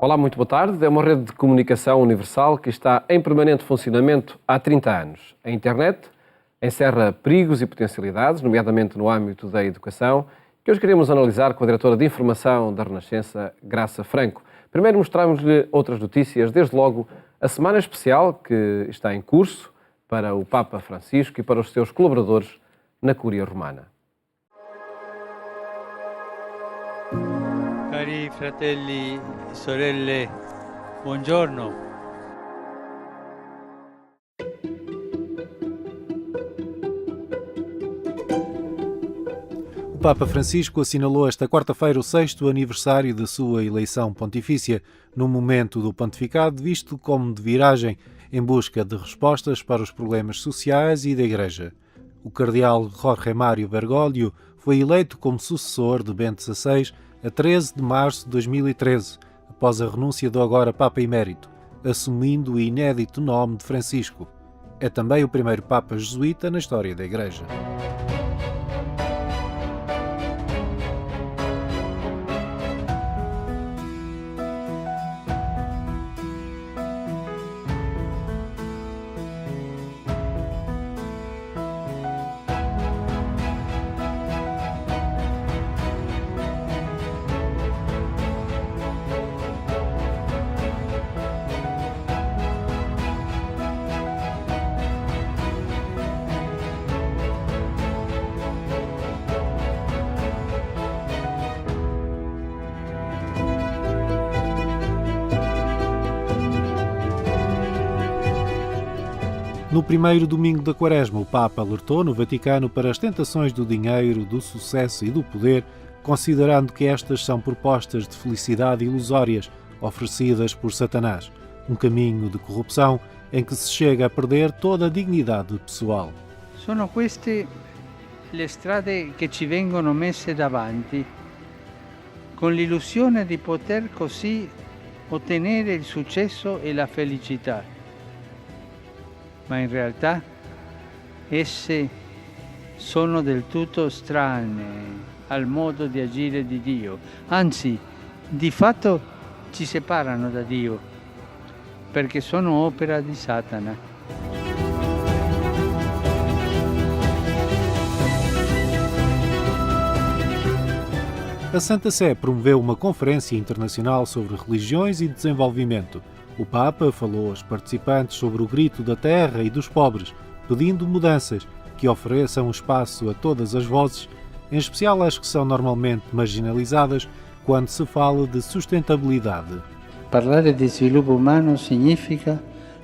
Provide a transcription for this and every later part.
Olá, muito boa tarde. É uma rede de comunicação universal que está em permanente funcionamento há 30 anos. A internet encerra perigos e potencialidades, nomeadamente no âmbito da educação, que hoje queremos analisar com a diretora de Informação da Renascença, Graça Franco. Primeiro mostramos-lhe outras notícias, desde logo a semana especial que está em curso para o Papa Francisco e para os seus colaboradores na Cúria Romana. Cari fratelli e sorelle, buongiorno. O Papa Francisco assinalou esta quarta-feira o 6º aniversário da sua eleição pontifícia, no momento do pontificado visto como de viragem em busca de respostas para os problemas sociais e da Igreja. O cardeal Jorge Mário Bergoglio foi eleito como sucessor de Bento XVI a 13 de março de 2013, após a renúncia do agora Papa Emérito, assumindo o inédito nome de Francisco. É também o primeiro Papa jesuíta na história da Igreja. No primeiro domingo da Quaresma, o Papa alertou no Vaticano para as tentações do dinheiro, do sucesso e do poder, considerando que estas são propostas de felicidade ilusórias oferecidas por Satanás, um caminho de corrupção em que se chega a perder toda a dignidade pessoal. Sono queste le strade che ci vengono messe davanti, con l'illusione di poter così ottenere il successo e la felicità. Ma in realtà esse sono del tutto strane al modo di agire di Dio, anzi, di fatto ci separano da Dio, perché sono opera di Satana. A Santa Sé promoveu uma conferência internacional sobre religiões e desenvolvimento. O Papa falou aos participantes sobre o grito da terra e dos pobres, pedindo mudanças que ofereçam espaço a todas as vozes, em especial às que são normalmente marginalizadas quando se fala de sustentabilidade. Parlare di sviluppo umano significa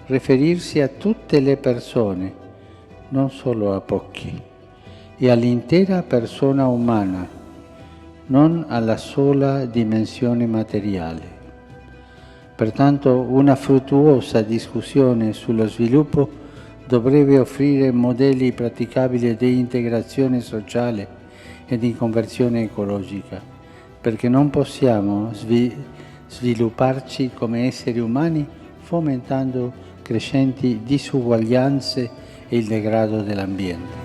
riferirsi a tutte le persone, non solo a pochi, e all'intera persona umana, non alla sola dimensione materiale. Pertanto una fruttuosa discussione sullo sviluppo dovrebbe offrire modelli praticabili di integrazione sociale e di conversione ecologica, perché non possiamo svilupparci come esseri umani fomentando crescenti disuguaglianze e il degrado dell'ambiente.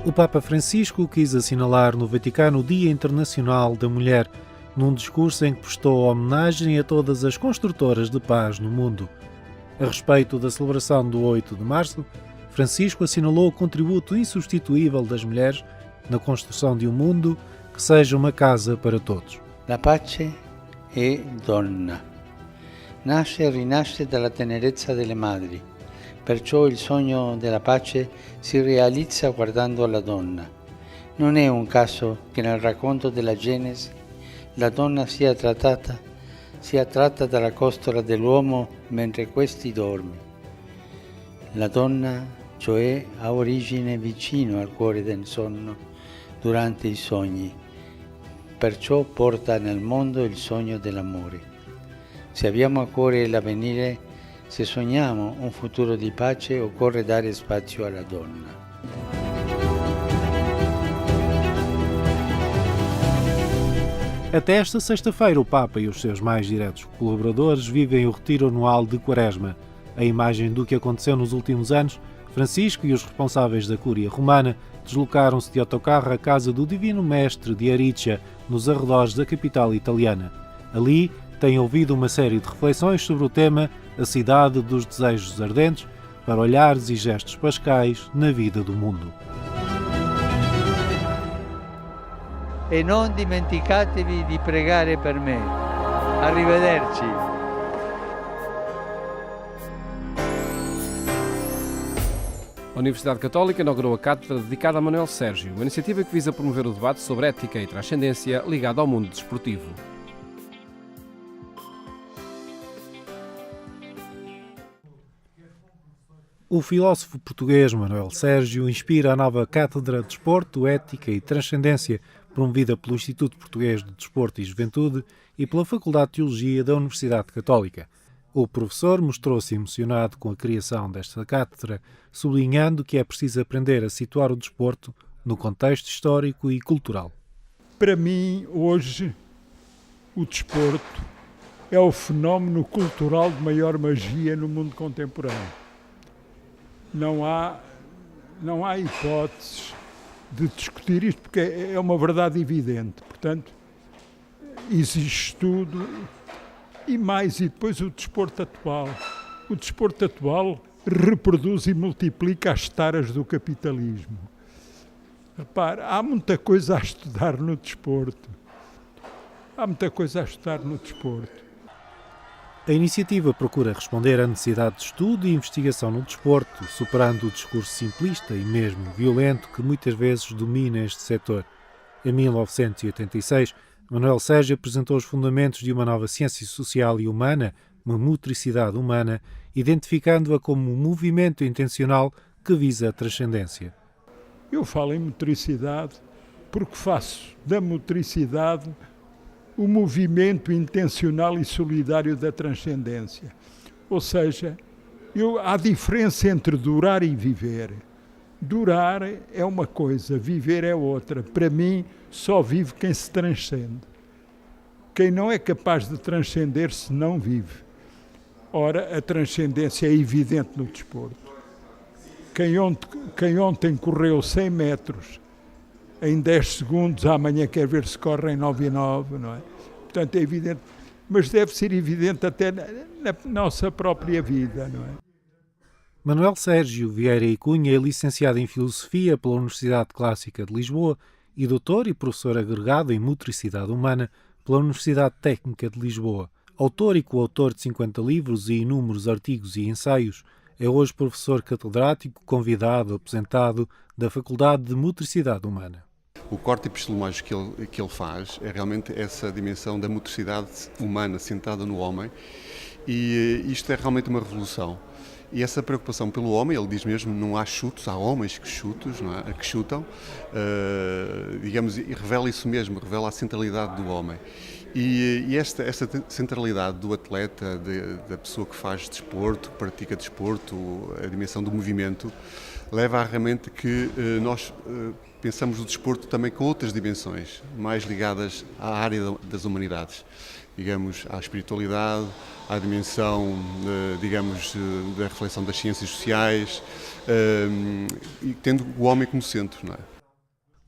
O Papa Francisco quis assinalar no Vaticano o Dia Internacional da Mulher, num discurso em que prestou homenagem a todas as construtoras de paz no mundo. A respeito da celebração do 8 de março, Francisco assinalou o contributo insubstituível das mulheres na construção de um mundo que seja uma casa para todos. La pace è donna. Nasce e rinasce dalla tenerezza delle madri. Perciò il sogno della pace si realizza guardando alla donna. Non è un caso che nel racconto della Genesi la donna sia tratta dalla costola dell'uomo mentre questi dorme. La donna, cioè, ha origine vicino al cuore del sonno durante i sogni. Perciò porta nel mondo il sogno dell'amore. Se abbiamo a cuore l'avvenire, se sogniamo un futuro di pace, occorre dare spazio alla donna. Até esta sexta-feira, o Papa e os seus mais diretos colaboradores vivem o retiro anual de Quaresma. A imagem do que aconteceu nos últimos anos Francisco e os responsáveis da Cúria Romana deslocaram-se de autocarro à casa do Divino Mestre de Ariccia, nos arredores da capital italiana. Ali têm ouvido uma série de reflexões sobre o tema A Cidade dos Desejos Ardentes, para olhares e gestos pascais na vida do mundo. E non dimenticatevi di pregare per me. Arrivederci. A Universidade Católica inaugurou a cátedra dedicada a Manuel Sérgio, uma iniciativa que visa promover o debate sobre ética e transcendência ligado ao mundo desportivo. O filósofo português Manuel Sérgio inspira a nova Cátedra de Desporto, Ética e Transcendência, promovida pelo Instituto Português de Desporto e Juventude e pela Faculdade de Teologia da Universidade Católica. O professor mostrou-se emocionado com a criação desta cátedra, sublinhando que é preciso aprender a situar o desporto no contexto histórico e cultural. Para mim, hoje, o desporto é o fenómeno cultural de maior magia no mundo contemporâneo. Não há hipóteses de discutir isto, porque é uma verdade evidente. Portanto, existe estudo e depois o desporto atual. O desporto atual reproduz e multiplica as taras do capitalismo. Repare, há muita coisa a estudar no desporto. A iniciativa procura responder à necessidade de estudo e investigação no desporto, superando o discurso simplista e mesmo violento que muitas vezes domina este setor. Em 1986, Manuel Sérgio apresentou os fundamentos de uma nova ciência social e humana, uma motricidade humana, identificando-a como um movimento intencional que visa a transcendência. Eu falo em motricidade porque faço da motricidade o movimento intencional e solidário da transcendência. Ou seja, há diferença entre durar e viver. Durar é uma coisa, viver é outra. Para mim, só vive quem se transcende. Quem não é capaz de transcender-se não vive. Ora, a transcendência é evidente no desporto. Quem ontem correu 100 metros em 10 segundos, amanhã quer ver se corre em 9,9, não é? Portanto, é evidente, mas deve ser evidente até na nossa própria vida, não é? Manuel Sérgio Vieira e Cunha é licenciado em Filosofia pela Universidade Clássica de Lisboa e doutor e professor agregado em Motricidade Humana pela Universidade Técnica de Lisboa. Autor e coautor de 50 livros e inúmeros artigos e ensaios, é hoje professor catedrático, convidado, aposentado da Faculdade de Motricidade Humana. O corte epistemológico que ele faz é realmente essa dimensão da motricidade humana sentada no homem, e isto é realmente uma revolução. E essa preocupação pelo homem, ele diz mesmo, não há chutos, há homens que chutam, digamos, e revela isso mesmo, revela a centralidade do homem. E esta centralidade do atleta, da pessoa que faz desporto, que pratica desporto, a dimensão do movimento, leva a realmente que nós pensamos o desporto também com outras dimensões, mais ligadas à área das humanidades, digamos, à espiritualidade, à dimensão, digamos, da reflexão das ciências sociais, e tendo o homem como centro, não é?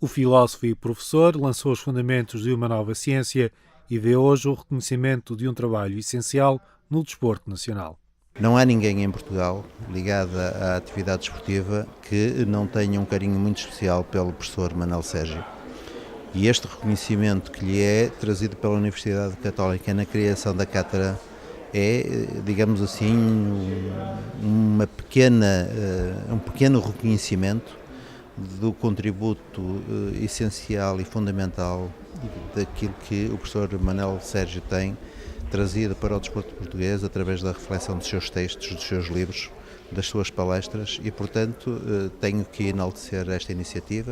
O filósofo e professor lançou os fundamentos de uma nova ciência e vê hoje o reconhecimento de um trabalho essencial no desporto nacional. Não há ninguém em Portugal ligado à atividade desportiva que não tenha um carinho muito especial pelo professor Manuel Sérgio. E este reconhecimento que lhe é trazido pela Universidade Católica na criação da cátedra é, digamos assim, um pequeno reconhecimento do contributo essencial e fundamental daquilo que o professor Manuel Sérgio tem trazido para o desporto português através da reflexão dos seus textos, dos seus livros, das suas palestras e, portanto, tenho que enaltecer esta iniciativa,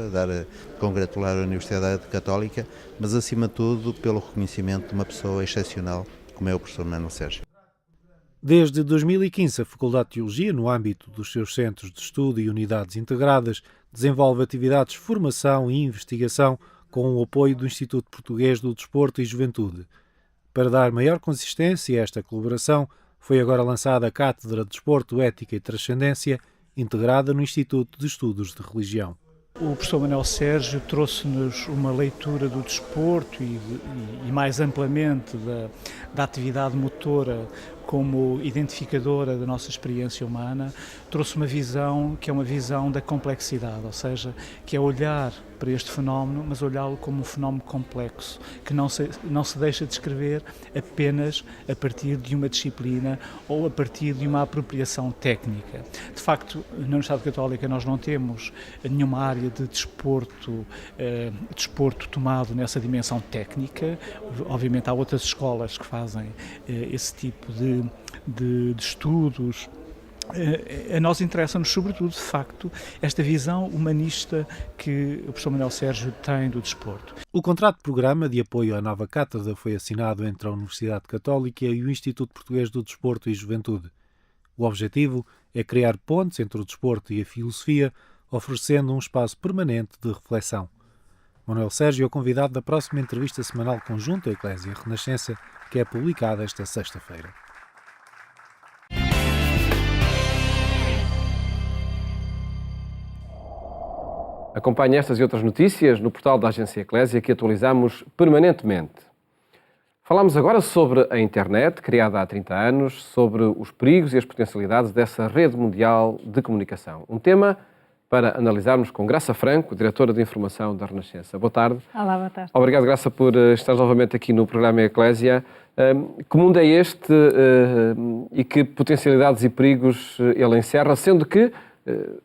congratular a Universidade Católica, mas, acima de tudo, pelo reconhecimento de uma pessoa excepcional como é o professor Manuel Sérgio. Desde 2015, a Faculdade de Teologia, no âmbito dos seus centros de estudo e unidades integradas, desenvolve atividades de formação e investigação com o apoio do Instituto Português do Desporto e Juventude. Para dar maior consistência a esta colaboração, foi agora lançada a Cátedra de Desporto, Ética e Transcendência, integrada no Instituto de Estudos de Religião. O professor Manuel Sérgio trouxe-nos uma leitura do desporto e mais amplamente da atividade motora como identificadora da nossa experiência humana, trouxe uma visão que é uma visão da complexidade, ou seja, que é olhar para este fenómeno, mas olhá-lo como um fenómeno complexo, que não se deixa descrever apenas a partir de uma disciplina ou a partir de uma apropriação técnica. De facto, na Universidade Católica nós não temos nenhuma área de desporto tomado nessa dimensão técnica. Obviamente há outras escolas que fazem esse tipo de estudos. A nós interessa-nos, sobretudo, de facto, esta visão humanista que o professor Manuel Sérgio tem do desporto. O contrato de programa de apoio à nova cátedra foi assinado entre a Universidade Católica e o Instituto Português do Desporto e Juventude. O objetivo é criar pontes entre o desporto e a filosofia, oferecendo um espaço permanente de reflexão. Manuel Sérgio é o convidado da próxima entrevista semanal conjunta Eclésia Renascença, que é publicada esta sexta-feira. Acompanhe estas e outras notícias no portal da Agência Eclésia, que atualizamos permanentemente. Falamos agora sobre a internet, criada há 30 anos, sobre os perigos e as potencialidades dessa rede mundial de comunicação. Um tema para analisarmos com Graça Franco, diretora de Informação da Renascença. Boa tarde. Olá, boa tarde. Obrigado, Graça, por estar novamente aqui no programa Eclésia. Que mundo é este e que potencialidades e perigos ele encerra, sendo que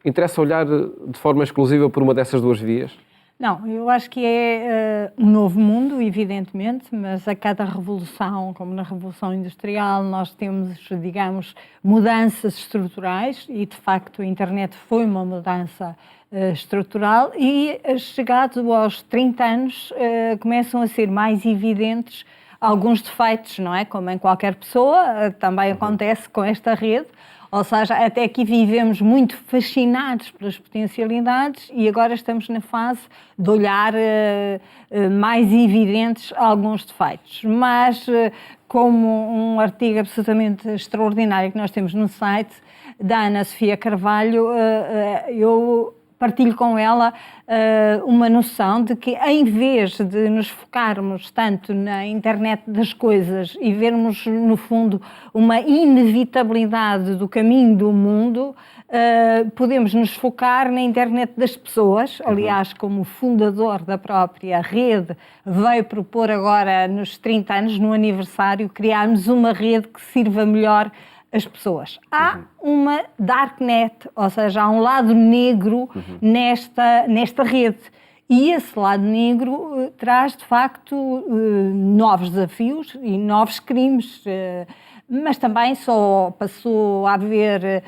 interessa olhar de forma exclusiva por uma dessas duas vias? Não, eu acho que é um novo mundo, evidentemente, mas a cada revolução, como na Revolução Industrial, nós temos, digamos, mudanças estruturais e, de facto, a internet foi uma mudança estrutural e, chegados aos 30 anos, começam a ser mais evidentes alguns defeitos, não é? Como em qualquer pessoa, também acontece com esta rede. Ou seja, até aqui vivemos muito fascinados pelas potencialidades e agora estamos na fase de olhar mais evidentes alguns defeitos. Mas, como um artigo absolutamente extraordinário que nós temos no site da Ana Sofia Carvalho, eu partilho com ela uma noção de que, em vez de nos focarmos tanto na internet das coisas e vermos, no fundo, uma inevitabilidade do caminho do mundo, podemos nos focar na internet das pessoas. Aliás, como fundador da própria rede, veio propor agora, nos 30 anos, no aniversário, criarmos uma rede que sirva melhor as pessoas. Há uma darknet, ou seja, há um lado negro nesta rede. E esse lado negro traz, de facto, novos desafios e novos crimes. Mas também só passou a haver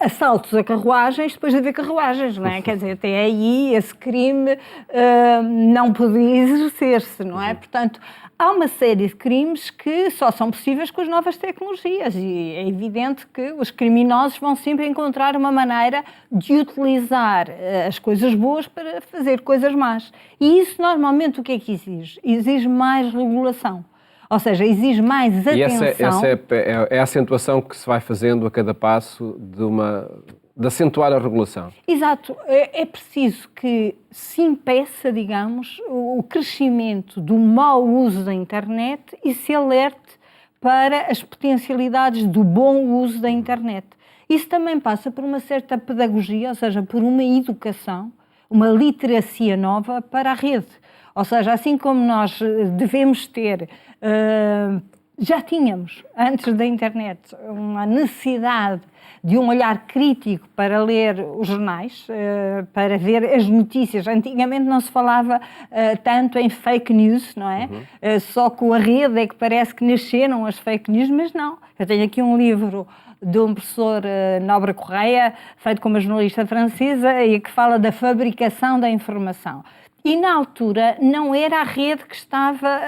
assaltos a carruagens depois de haver carruagens, não é? Quer dizer, até aí esse crime não podia exercer-se, não é? Portanto, há uma série de crimes que só são possíveis com as novas tecnologias e é evidente que os criminosos vão sempre encontrar uma maneira de utilizar as coisas boas para fazer coisas más. E isso normalmente o que é que exige? Exige mais regulação. Ou seja, exige mais atenção. E essa é a acentuação que se vai fazendo a cada passo de acentuar a regulação. Exato. É preciso que se impeça, digamos, o crescimento do mau uso da internet e se alerte para as potencialidades do bom uso da internet. Isso também passa por uma certa pedagogia, ou seja, por uma educação, uma literacia nova para a rede. Ou seja, assim como nós devemos ter, já tínhamos, antes da internet, uma necessidade de um olhar crítico para ler os jornais, para ver as notícias. Antigamente não se falava tanto em fake news, não é? Só com a rede é que parece que nasceram as fake news, mas não. Eu tenho aqui um livro de um professor Nobre Correia, feito com uma jornalista francesa, e que fala da fabricação da informação. E, na altura, não era a rede que estava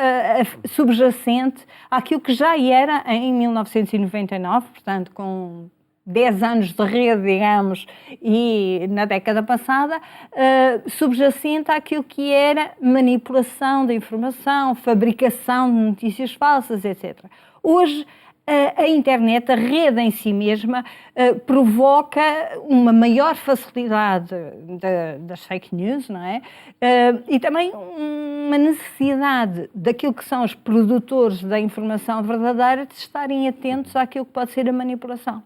subjacente àquilo que já era em 1999, portanto, com 10 anos de rede, digamos, e na década passada, subjacente àquilo que era manipulação da informação, fabricação de notícias falsas, etc. Hoje, a internet, a rede em si mesma, provoca uma maior facilidade das fake news, não é? E também uma necessidade daquilo que são os produtores da informação verdadeira de estarem atentos àquilo que pode ser a manipulação.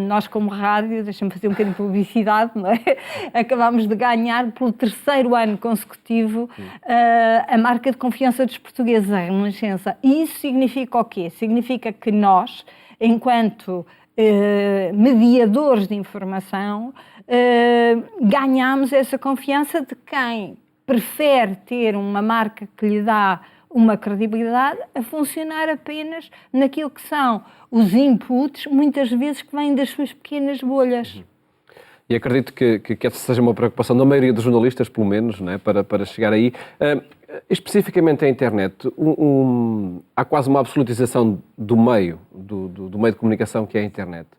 Nós, como rádio, deixa-me fazer um bocadinho de publicidade, não é? Acabámos de ganhar pelo 3º ano consecutivo a marca de confiança dos portugueses, a Renascença. E isso significa o quê? Significa que nós, enquanto mediadores de informação, ganhamos essa confiança de quem prefere ter uma marca que lhe dá uma credibilidade a funcionar apenas naquilo que são os inputs, muitas vezes que vêm das suas pequenas bolhas. E acredito que essa seja uma preocupação da maioria dos jornalistas, pelo menos, não é? para chegar aí. Especificamente a internet, há quase uma absolutização do meio de comunicação que é a internet.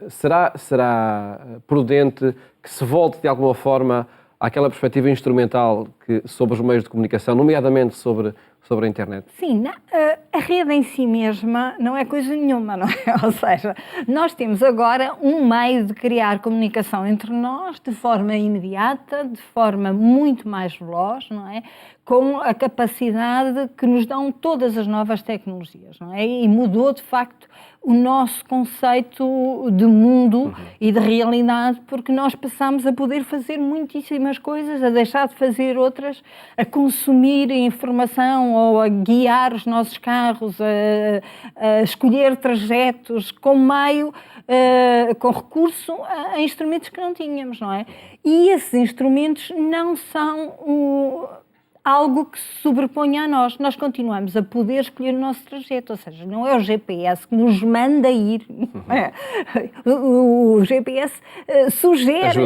Será prudente que se volte de alguma forma àquela perspectiva instrumental sobre os meios de comunicação, nomeadamente sobre a internet? Sim, a rede em si mesma não é coisa nenhuma, não é? Ou seja, nós temos agora um meio de criar comunicação entre nós de forma imediata, de forma muito mais veloz, não é? Com a capacidade que nos dão todas as novas tecnologias, não é? E mudou, de facto, o nosso conceito de mundo e de realidade, porque nós passamos a poder fazer muitíssimas coisas, a deixar de fazer outras, a consumir informação ou a guiar os nossos carros, a escolher trajetos com meio, com recurso a instrumentos que não tínhamos, não é? E esses instrumentos não são algo que se sobreponha a nós. Nós continuamos a poder escolher o nosso trajeto, ou seja, não é o GPS que nos manda ir. O GPS sugere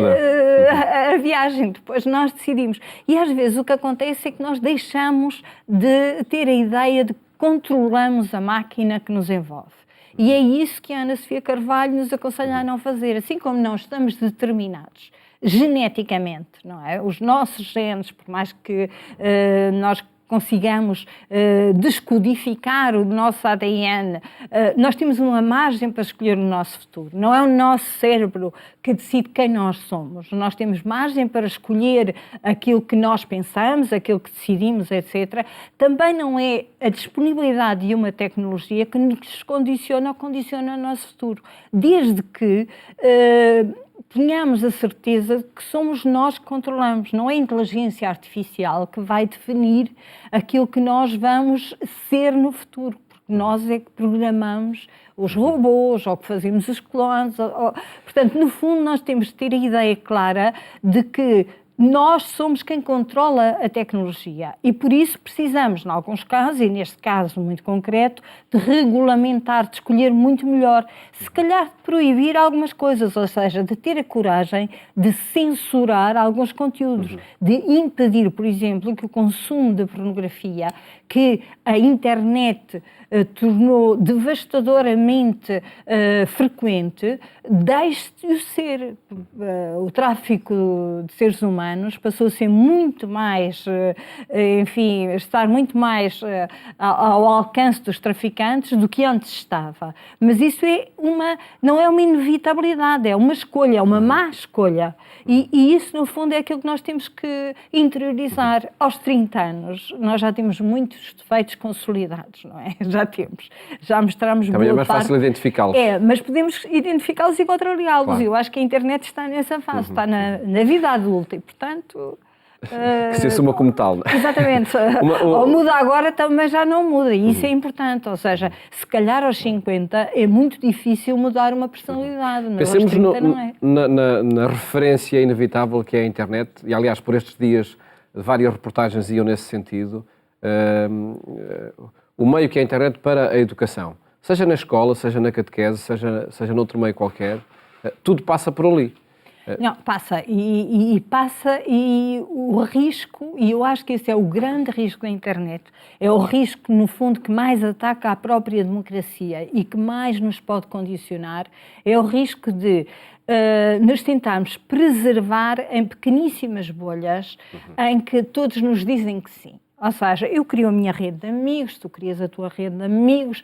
a viagem, depois nós decidimos. E às vezes o que acontece é que nós deixamos de ter a ideia de que controlamos a máquina que nos envolve. E é isso que a Ana Sofia Carvalho nos aconselha a não fazer. Assim como não estamos determinados geneticamente, não é? Os nossos genes, por mais que nós consigamos descodificar o nosso ADN, nós temos uma margem para escolher o nosso futuro. Não é o nosso cérebro que decide quem nós somos. Nós temos margem para escolher aquilo que nós pensamos, aquilo que decidimos, etc. Também não é a disponibilidade de uma tecnologia que nos condiciona ou condiciona o nosso futuro. Desde que tenhamos a certeza de que somos nós que controlamos, não é a inteligência artificial que vai definir aquilo que nós vamos ser no futuro, porque nós é que programamos os robôs, ou que fazemos os clones. Portanto, no fundo, nós temos de ter a ideia clara de que nós somos quem controla a tecnologia e por isso precisamos, em alguns casos, e neste caso muito concreto, de regulamentar, de escolher muito melhor, se calhar de proibir algumas coisas, ou seja, de ter a coragem de censurar alguns conteúdos, de impedir, por exemplo, que o consumo de pornografia, que a internet tornou devastadoramente frequente, deixe de ser. O tráfico de seres humanos passou a ser muito mais, enfim, estar muito mais ao alcance dos traficantes do que antes estava. Mas isso não é uma inevitabilidade, é uma escolha, é uma má escolha. E isso, no fundo, é aquilo que nós temos que interiorizar. Aos 30 anos, nós já temos muitos defeitos consolidados, não é? Já temos. Já mostramos boa parte. Também é mais fácil identificá-los. Mas podemos identificá-los e contrariá-los. Claro. Eu acho que a internet está nessa fase, está na vida adulta e, portanto... que se assuma como tal. Exatamente. Ou muda agora, também já não muda. E isso é importante. Ou seja, se calhar aos 50 é muito difícil mudar uma personalidade. Mas pensemos aos 30 não é. na referência inevitável que é a internet. E, aliás, por estes dias, várias reportagens iam nesse sentido. O meio que é a internet para a educação. Seja na escola, seja na catequese, seja noutro meio qualquer. Tudo passa por ali. Não, passa. E o risco, e eu acho que esse é o grande risco da internet, é o risco, no fundo, que mais ataca a própria democracia e que mais nos pode condicionar, é o risco de nos tentarmos preservar em pequeníssimas bolhas em que todos nos dizem que sim. Ou seja, eu crio a minha rede de amigos, tu crias a tua rede de amigos,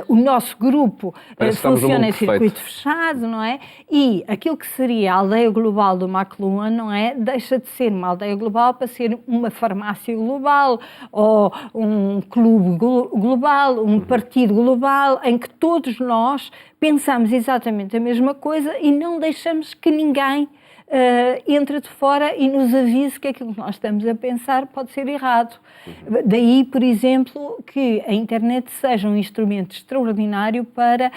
o nosso grupo funciona em circuito fechado, não é? E aquilo que seria a aldeia global do McLuhan, não é? Deixa de ser uma aldeia global para ser uma farmácia global, ou um clube global, um partido global, em que todos nós pensamos exatamente a mesma coisa e não deixamos que ninguém entra de fora e nos avise que aquilo que nós estamos a pensar pode ser errado. Daí, por exemplo, que a internet seja um instrumento extraordinário para,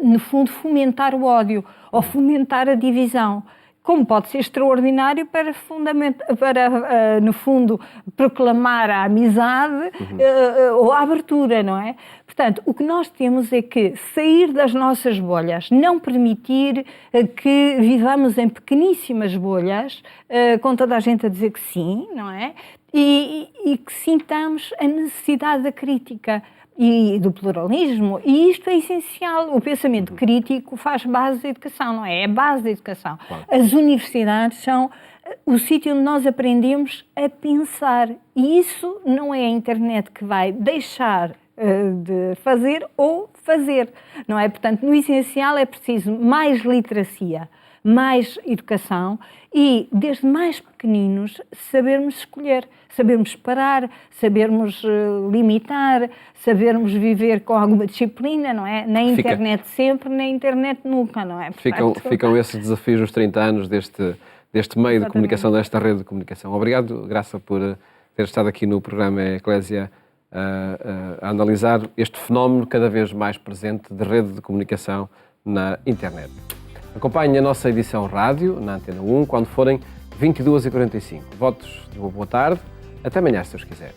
no fundo, fomentar o ódio ou fomentar a divisão. Como pode ser extraordinário para no fundo, proclamar a amizade ou a abertura, não é? Portanto, o que nós temos é que sair das nossas bolhas, não permitir que vivamos em pequeníssimas bolhas, com toda a gente a dizer que sim, não é? E que sintamos a necessidade da crítica e do pluralismo, e isto é essencial. O pensamento crítico faz base da educação, não é? É a base da educação. Claro. As universidades são o sítio onde nós aprendemos a pensar, e isso não é a internet que vai deixar de fazer ou fazer, não é? Portanto, no essencial é preciso mais literacia, mais educação e, desde mais pequeninos, sabermos escolher, sabermos parar, sabermos limitar, sabermos viver com alguma disciplina, não é? Na internet sempre, na internet nunca, não é? Portanto, ficam esses desafios nos 30 anos deste meio de comunicação, desta rede de comunicação. Obrigado, Graça, por ter estado aqui no programa Eclésia a analisar este fenómeno cada vez mais presente de rede de comunicação na internet. Acompanhe a nossa edição rádio na Antena 1 quando forem 22h45. Votos de uma boa tarde. Até amanhã, se Deus quiser.